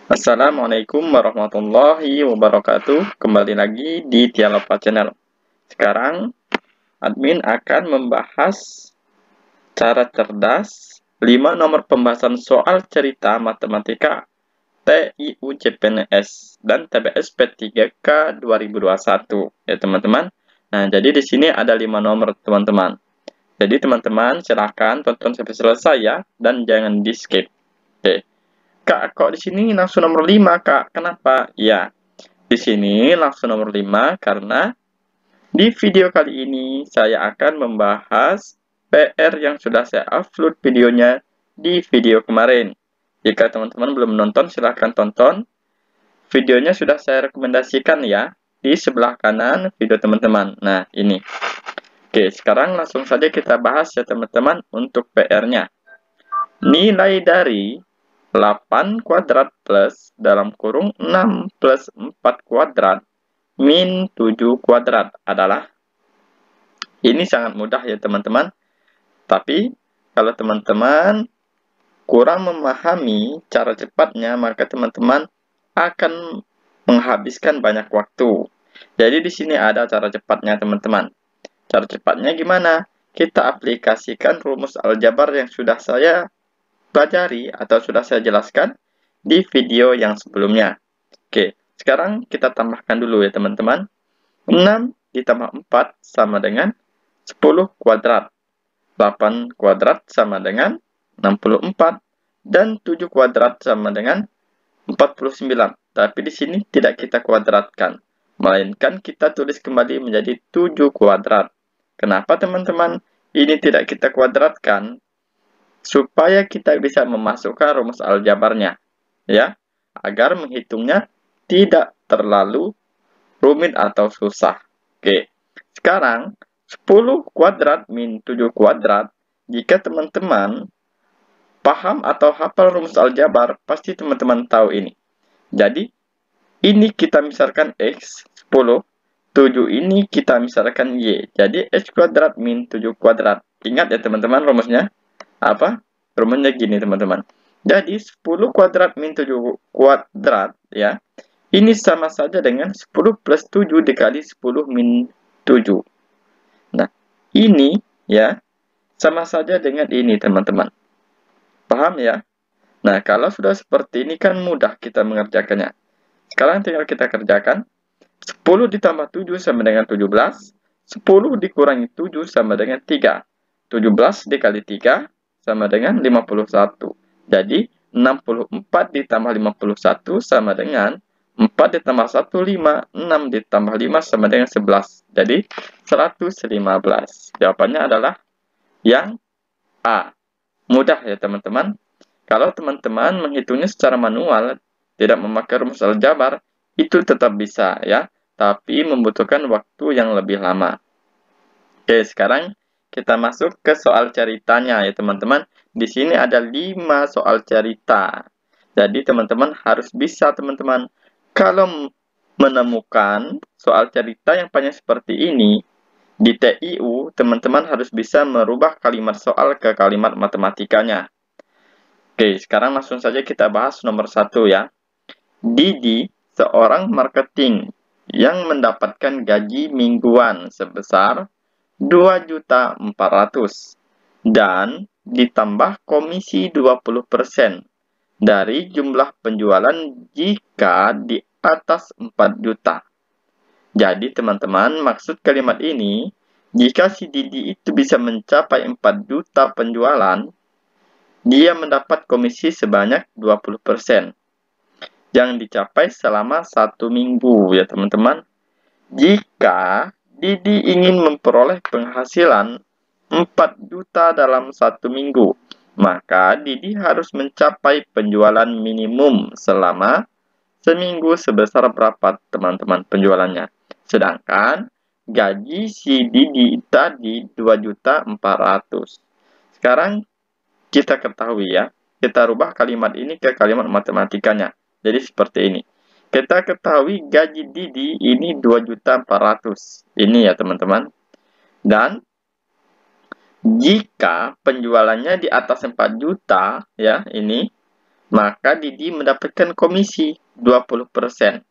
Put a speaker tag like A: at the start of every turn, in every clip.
A: Assalamualaikum warahmatullahi wabarakatuh. Kembali lagi di Tialova Channel. Sekarang, admin akan membahas cara cerdas 5 nomor pembahasan soal cerita matematika TIU CPNS dan TBS P3K 2021 ya teman-teman. Nah, jadi di sini ada 5 nomor teman-teman. Jadi teman-teman silahkan tonton sampai selesai ya dan jangan di-skip. Oke. Kak, kok di sini langsung nomor 5, Kak? Kenapa? Ya, di sini langsung nomor 5 karena di video kali ini saya akan membahas PR yang sudah saya upload videonya di video kemarin. Jika teman-teman belum menonton, silahkan tonton. Videonya sudah saya rekomendasikan ya, di sebelah kanan video teman-teman. Nah, ini. Oke, sekarang langsung saja kita bahas ya teman-teman untuk PR-nya. Nilai dari 8 kuadrat plus dalam kurung 6 plus 4 kuadrat min 7 kuadrat adalah, ini sangat mudah ya teman-teman. Tapi kalau teman-teman kurang memahami cara cepatnya, maka teman-teman akan menghabiskan banyak waktu. Jadi di sini ada cara cepatnya teman-teman. Cara cepatnya gimana? Kita aplikasikan rumus aljabar yang sudah saya pelajari atau sudah saya jelaskan di video yang sebelumnya. Oke, sekarang kita tambahkan dulu ya teman-teman. 6 ditambah 4 sama dengan 10 kuadrat. 8 kuadrat sama dengan 64. Dan 7 kuadrat sama dengan 49. Tapi di sini tidak kita kuadratkan, melainkan kita tulis kembali menjadi 7 kuadrat. Kenapa teman-teman ini tidak kita kuadratkan? Supaya kita bisa memasukkan rumus aljabarnya, ya, agar menghitungnya tidak terlalu rumit atau susah. Oke, sekarang 10 kuadrat min 7 kuadrat, jika teman-teman paham atau hafal rumus aljabar, pasti teman-teman tahu ini. Jadi, ini kita misalkan X, 10, 7 ini kita misalkan Y. Jadi, X kuadrat min 7 kuadrat. Ingat ya teman-teman rumusnya. Apa? Rumusnya gini teman-teman. Jadi 10 kuadrat min 7 kuadrat ya. Ini sama saja dengan 10 plus 7 dikali 10 min 7. Nah, ini ya sama saja dengan ini teman-teman. Paham ya? Nah, kalau sudah seperti ini kan mudah kita mengerjakannya. Sekarang tinggal kita kerjakan. 10 ditambah 7 sama dengan 17. 10 dikurangi 7 sama dengan 3. 17 dikali 3 sama dengan 51. Jadi, 64 ditambah 51 sama dengan 4 ditambah 1, 5. 6 ditambah 5 sama dengan 11. Jadi, 115. Jawabannya adalah yang A. Mudah ya teman-teman. Kalau teman-teman menghitungnya secara manual, tidak memakai rumus aljabar, itu tetap bisa ya, tapi membutuhkan waktu yang lebih lama. Oke, sekarang kita masuk ke soal ceritanya ya teman-teman. Di sini ada 5 soal cerita. Jadi teman-teman harus bisa teman-teman. Kalau menemukan soal cerita yang panjang seperti ini, di TIU teman-teman harus bisa merubah kalimat soal ke kalimat matematikanya. Oke, sekarang langsung saja kita bahas nomor 1 ya. Didi, seorang marketing yang mendapatkan gaji mingguan sebesar 2.400.000 dan ditambah komisi 20% dari jumlah penjualan jika di atas 4 juta. Jadi teman-teman, maksud kalimat ini, jika si Didi itu bisa mencapai 4 juta penjualan, dia mendapat komisi sebanyak 20% yang dicapai selama 1 minggu ya teman-teman. Jika Didi ingin memperoleh penghasilan 4 juta dalam 1 minggu, maka Didi harus mencapai penjualan minimum selama seminggu sebesar berapa teman-teman penjualannya. Sedangkan gaji si Didi tadi 2.400.000. Sekarang kita ketahui ya, kita rubah kalimat ini ke kalimat matematikanya. Jadi seperti ini. Kita ketahui gaji Didi ini 2.400.000. Ini ya teman-teman. Dan jika penjualannya di atas 4 juta ya, ini maka Didi mendapatkan komisi 20%.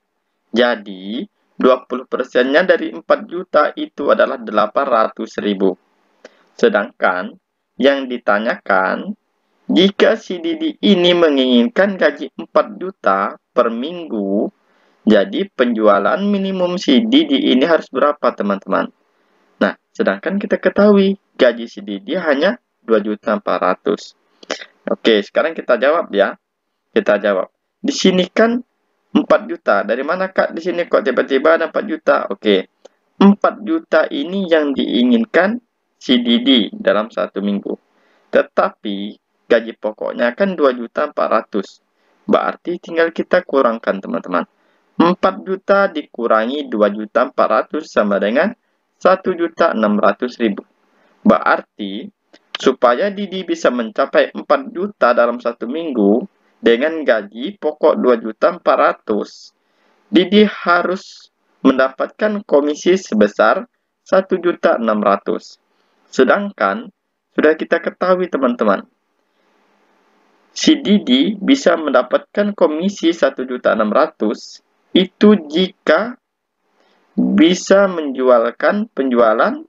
A: Jadi, 20%-nya dari 4 juta itu adalah 800.000. Sedangkan yang ditanyakan, jika si Didi ini menginginkan gaji 4 juta per minggu, jadi penjualan minimum si Didi ini harus berapa, teman-teman? Nah, sedangkan kita ketahui gaji si Didi hanya 2.400.000. Oke, sekarang kita jawab ya. Kita jawab. Di sini kan 4 juta. Dari mana, Kak? Di sini kok tiba-tiba ada 4 juta? Oke. 4 juta ini yang diinginkan si Didi dalam 1 minggu. Tetapi gaji pokoknya kan 2.400.000. Berarti tinggal kita kurangkan, teman-teman. 4 juta dikurangi 2.400.000 sama dengan 1.600.000. Berarti supaya Didi bisa mencapai 4 juta dalam 1 minggu dengan gaji pokok 2.400.000, Didi harus mendapatkan komisi sebesar 1.600.000. Sedangkan sudah kita ketahui, teman-teman, si Didi bisa mendapatkan komisi 1.600.000 itu jika bisa menjualkan penjualan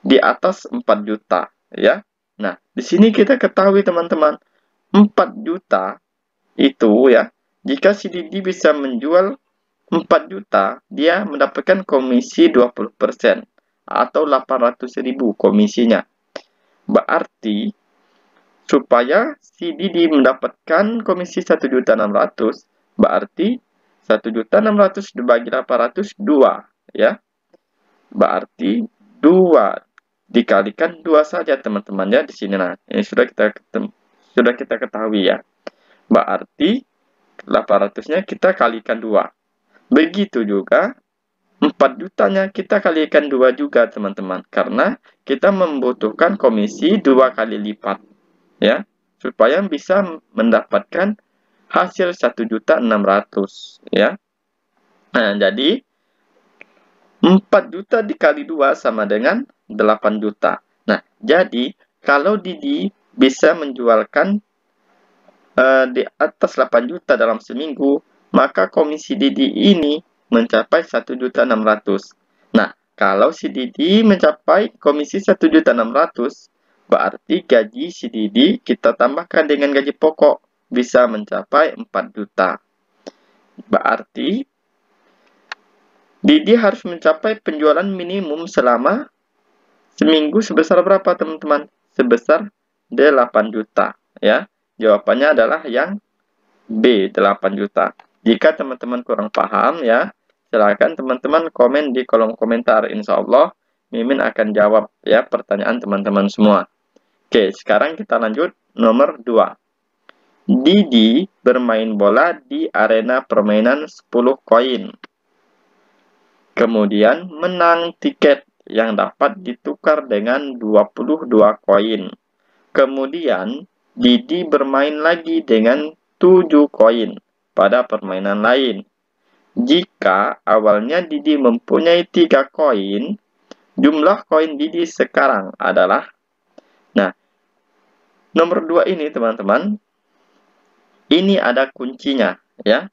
A: di atas 4 juta, ya. Nah, di sini kita ketahui, teman-teman, 4 juta itu ya, jika si Didi bisa menjual 4 juta, dia mendapatkan komisi 20% atau 800.000 komisinya. Berarti supaya si Didi mendapatkan komisi 1.600.000, berarti 1.600.000 dibagi 800, 2, ya. Berarti 2 dikalikan 2 saja, teman-teman, ya, di sini. Nah, ini sudah kita ketahui ya. Berarti 800-nya kita kalikan 2. Begitu juga 4 jutanya kita kalikan 2 juga, teman-teman, karena kita membutuhkan komisi 2 kali lipat, ya, supaya bisa mendapatkan hasil 1.600.000, ya. Nah, jadi 4 juta dikali 2 sama dengan 8 juta. Nah, jadi kalau Didi bisa menjualkan di atas 8 juta dalam seminggu, maka komisi Didi ini mencapai 1.600.000. Nah, kalau si Didi mencapai komisi 1.600.000, berarti gaji si Didi kita tambahkan dengan gaji pokok bisa mencapai 4 juta. Berarti Didi harus mencapai penjualan minimum selama seminggu sebesar berapa, teman-teman? Sebesar 8 juta, ya. Jawabannya adalah yang B, 8 juta. Jika teman-teman kurang paham, ya, silakan teman-teman komen di kolom komentar. Insya Allah, Mimin akan jawab ya pertanyaan teman-teman semua. Oke, sekarang kita lanjut nomor 2. Didi bermain bola di arena permainan 10 koin. Kemudian menang tiket yang dapat ditukar dengan 22 koin. Kemudian Didi bermain lagi dengan 7 koin pada permainan lain. Jika awalnya Didi mempunyai 3 koin, jumlah koin Didi sekarang adalah, nah, nomor 2 ini, teman-teman, ini ada kuncinya, ya.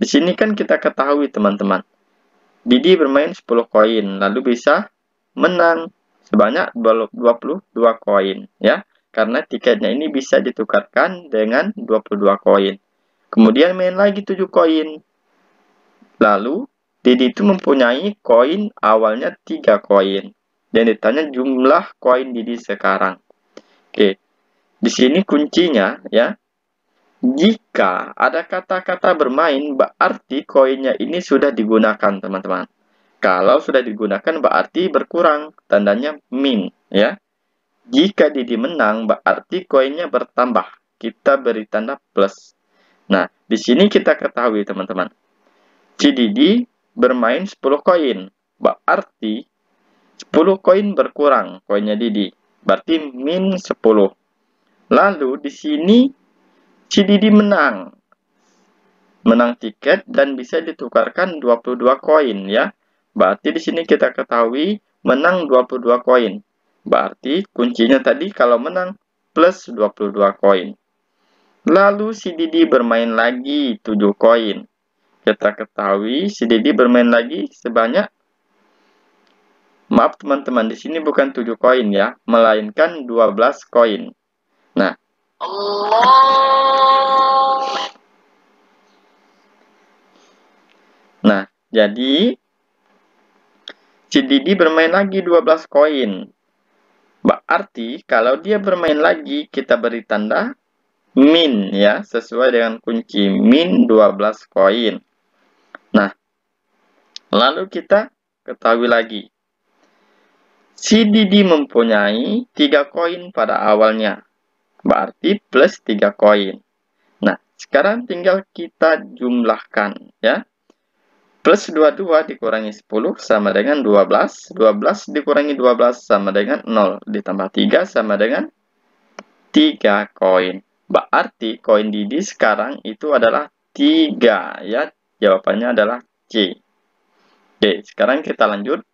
A: Di sini kan kita ketahui, teman-teman, Didi bermain 10 koin, lalu bisa menang sebanyak 22 koin, ya. Karena tiketnya ini bisa ditukarkan dengan 22 koin. Kemudian main lagi 7 koin. Lalu Didi itu mempunyai koin awalnya 3 koin. Dan ditanya jumlah koin Didi sekarang. Oke. Di sini kuncinya, ya. Jika ada kata-kata bermain, berarti koinnya ini sudah digunakan, teman-teman. Kalau sudah digunakan, berarti berkurang, tandanya min, ya. Jika Didi menang, berarti koinnya bertambah. Kita beri tanda plus. Nah, di sini kita ketahui, teman-teman. Si Didi bermain 10 koin. Berarti 10 koin berkurang koinnya Didi. Berarti min 10. Lalu di sini si Didi menang tiket dan bisa ditukarkan 22 koin, ya. Berarti di sini kita ketahui menang 22 koin. Berarti kuncinya tadi kalau menang plus 22 koin. Lalu si Didi bermain lagi 7 koin. Kita ketahui si Didi bermain lagi sebanyak, maaf teman-teman, di sini bukan 7 koin ya, melainkan 12 koin. Nah, jadi si Didi bermain lagi 12 koin. Berarti kalau dia bermain lagi, kita beri tanda min ya, sesuai dengan kunci min 12 koin. Nah, lalu kita ketahui lagi. Si Didi mempunyai 3 koin pada awalnya. Berarti plus 3 koin. Nah, sekarang tinggal kita jumlahkan ya. Plus 22 dikurangi 10 sama dengan 12. 12 dikurangi 12 sama dengan 0. Ditambah 3 sama dengan 3 koin. Berarti koin Didi sekarang itu adalah 3 ya. Jawabannya adalah C. Oke, sekarang kita lanjut.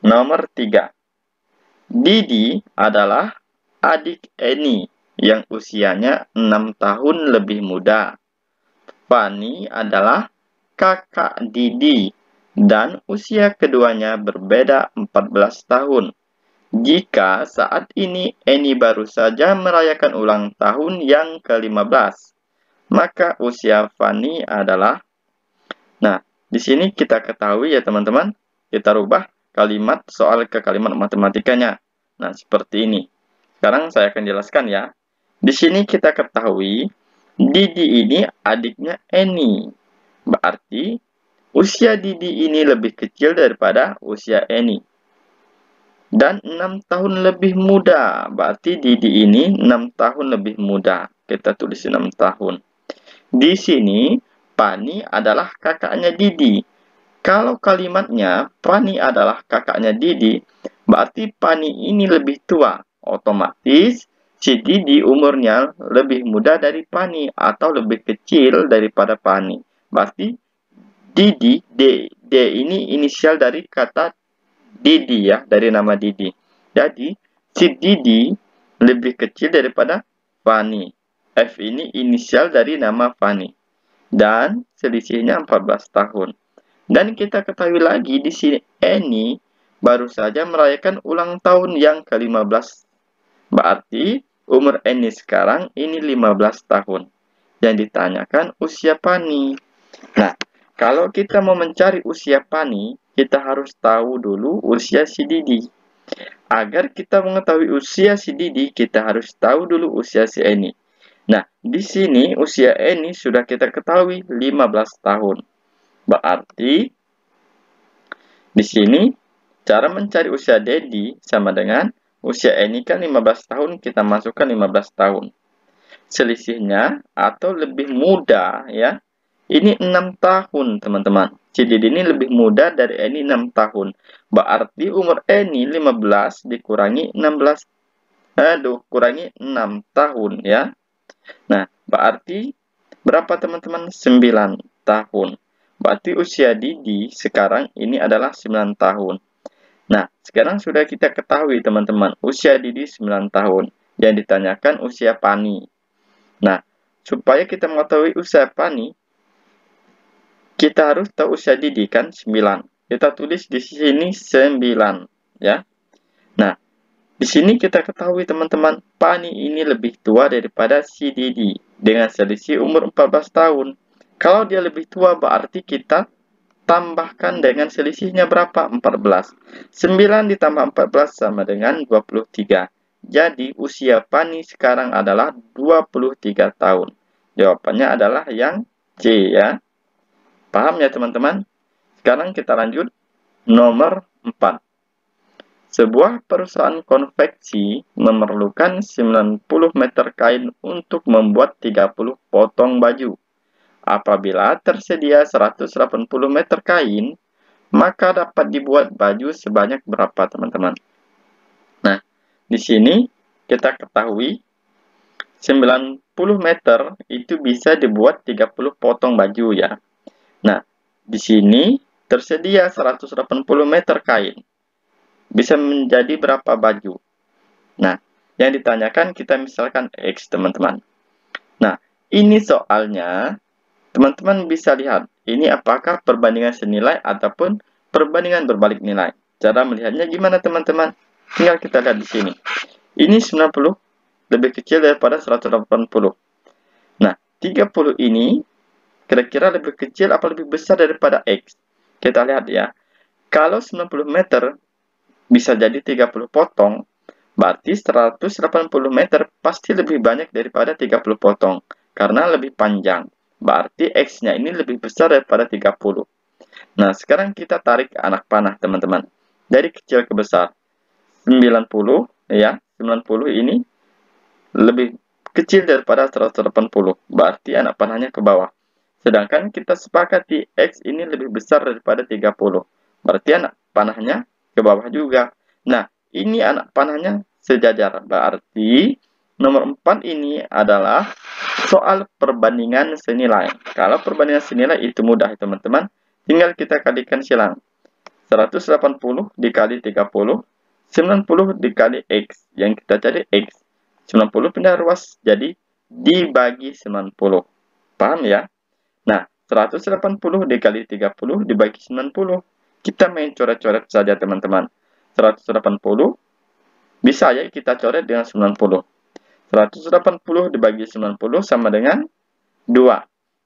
A: Nomor 3. Didi adalah adik Eni yang usianya 6 tahun lebih muda. Fani adalah kakak Didi dan usia keduanya berbeda 14 tahun. Jika saat ini Eni baru saja merayakan ulang tahun yang ke-15, maka usia Fani adalah... Nah, di sini kita ketahui ya teman-teman, kita rubah kalimat soal ke kalimat matematikanya. Nah, seperti ini. Sekarang saya akan jelaskan ya. Di sini kita ketahui Didi ini adiknya Eni. Berarti usia Didi ini lebih kecil daripada usia Eni. Dan 6 tahun lebih muda. Berarti Didi ini 6 tahun lebih muda. Kita tulis 6 tahun. Di sini, Fani adalah kakaknya Didi. Kalau kalimatnya Fani adalah kakaknya Didi, berarti Fani ini lebih tua. Otomatis, si Didi umurnya lebih muda dari Fani atau lebih kecil daripada Fani. Berarti Didi, D ini inisial dari kata Didi ya, dari nama Didi. Jadi, si Didi lebih kecil daripada Fani. F ini inisial dari nama Fani. Dan selisihnya 14 tahun. Dan kita ketahui lagi di sini Eni baru saja merayakan ulang tahun yang ke-15. Berarti umur Eni sekarang ini 15 tahun. Yang ditanyakan usia Fani. Nah, kalau kita mau mencari usia Fani, kita harus tahu dulu usia si Didi. Agar kita mengetahui usia si Didi, kita harus tahu dulu usia si Eni. Nah, di sini usia Eni sudah kita ketahui 15 tahun. Berarti di sini cara mencari usia Dedi sama dengan usia Eni kan 15 tahun, kita masukkan 15 tahun. Selisihnya atau lebih muda ya. Ini 6 tahun, teman-teman. Si Didi ini lebih muda dari Eni 6 tahun. Berarti umur Eni 15 dikurangi 16 kurangi 6 tahun ya. Nah, berarti berapa teman-teman? 9 tahun. Berarti usia Didi sekarang ini adalah 9 tahun. Nah, sekarang sudah kita ketahui teman-teman, usia Didi 9 tahun. Yang ditanyakan usia Fani. Nah, supaya kita mengetahui usia Fani, kita harus tahu usia Didi kan 9. Kita tulis di sini 9 ya. Nah, di sini kita ketahui teman-teman, Fani ini lebih tua daripada si Didi dengan selisih umur 14 tahun. Kalau dia lebih tua berarti kita tambahkan dengan selisihnya berapa? 14. 9 ditambah 14 sama dengan 23. Jadi usia Fani sekarang adalah 23 tahun. Jawabannya adalah yang C ya. Paham ya teman-teman? Sekarang kita lanjut nomor 4. Sebuah perusahaan konveksi memerlukan 90 meter kain untuk membuat 30 potong baju. Apabila tersedia 180 meter kain, maka dapat dibuat baju sebanyak berapa teman-teman? Nah, di sini kita ketahui 90 meter itu bisa dibuat 30 potong baju ya. Nah, di sini tersedia 180 meter kain. Bisa menjadi berapa baju? Nah, yang ditanyakan kita misalkan X, teman-teman. Nah, ini soalnya, teman-teman bisa lihat, ini apakah perbandingan senilai ataupun perbandingan berbalik nilai. Cara melihatnya gimana teman-teman? Tinggal kita lihat di sini. Ini 90 lebih kecil daripada 180. Nah, 30 ini kira-kira lebih kecil apa lebih besar daripada X? Kita lihat ya. Kalau 90 meter bisa jadi 30 potong, berarti 180 meter pasti lebih banyak daripada 30 potong, karena lebih panjang. Berarti X-nya ini lebih besar daripada 30. Nah, sekarang kita tarik anak panah, teman-teman. Dari kecil ke besar. 90, ya. 90 ini lebih kecil daripada 180. Berarti anak panahnya ke bawah. Sedangkan kita sepakati X ini lebih besar daripada 30. Berarti anak panahnya ke bawah juga. Nah, ini anak panahnya sejajar. Berarti nomor 4 ini adalah soal perbandingan senilai. Kalau perbandingan senilai itu mudah, teman-teman. Tinggal kita kalikan silang. 180 dikali 30, 90 dikali X. Yang kita cari X. 90 pindah ruas, jadi dibagi 90. Paham ya? Nah, 180 dikali 30 dibagi 90. Kita main coret-coret saja, teman-teman. 180 bisa ya kita coret dengan 90. 180 dibagi 90 sama dengan 2.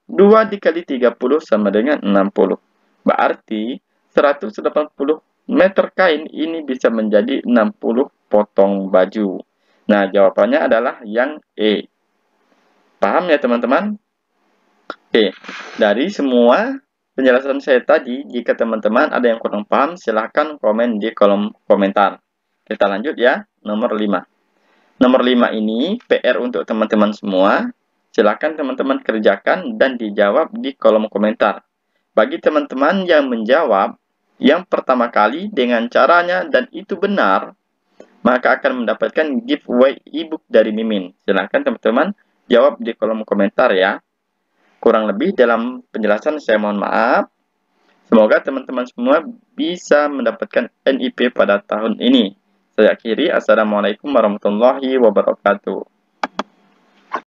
A: 2 dikali 30 sama dengan 60. Berarti 180 meter kain ini bisa menjadi 60 potong baju. Nah, jawabannya adalah yang E. Paham ya, teman-teman? Oke, dari semua penjelasan saya tadi, jika teman-teman ada yang kurang paham, silahkan komen di kolom komentar. Kita lanjut ya, nomor 5. Nomor 5 ini PR untuk teman-teman semua. Silahkan teman-teman kerjakan dan dijawab di kolom komentar. Bagi teman-teman yang menjawab yang pertama kali dengan caranya dan itu benar, maka akan mendapatkan giveaway ebook dari Mimin. Silahkan teman-teman jawab di kolom komentar ya. Kurang lebih dalam penjelasan saya mohon maaf. Semoga teman-teman semua bisa mendapatkan NIP pada tahun ini. Saya akhiri. Assalamualaikum warahmatullahi wabarakatuh.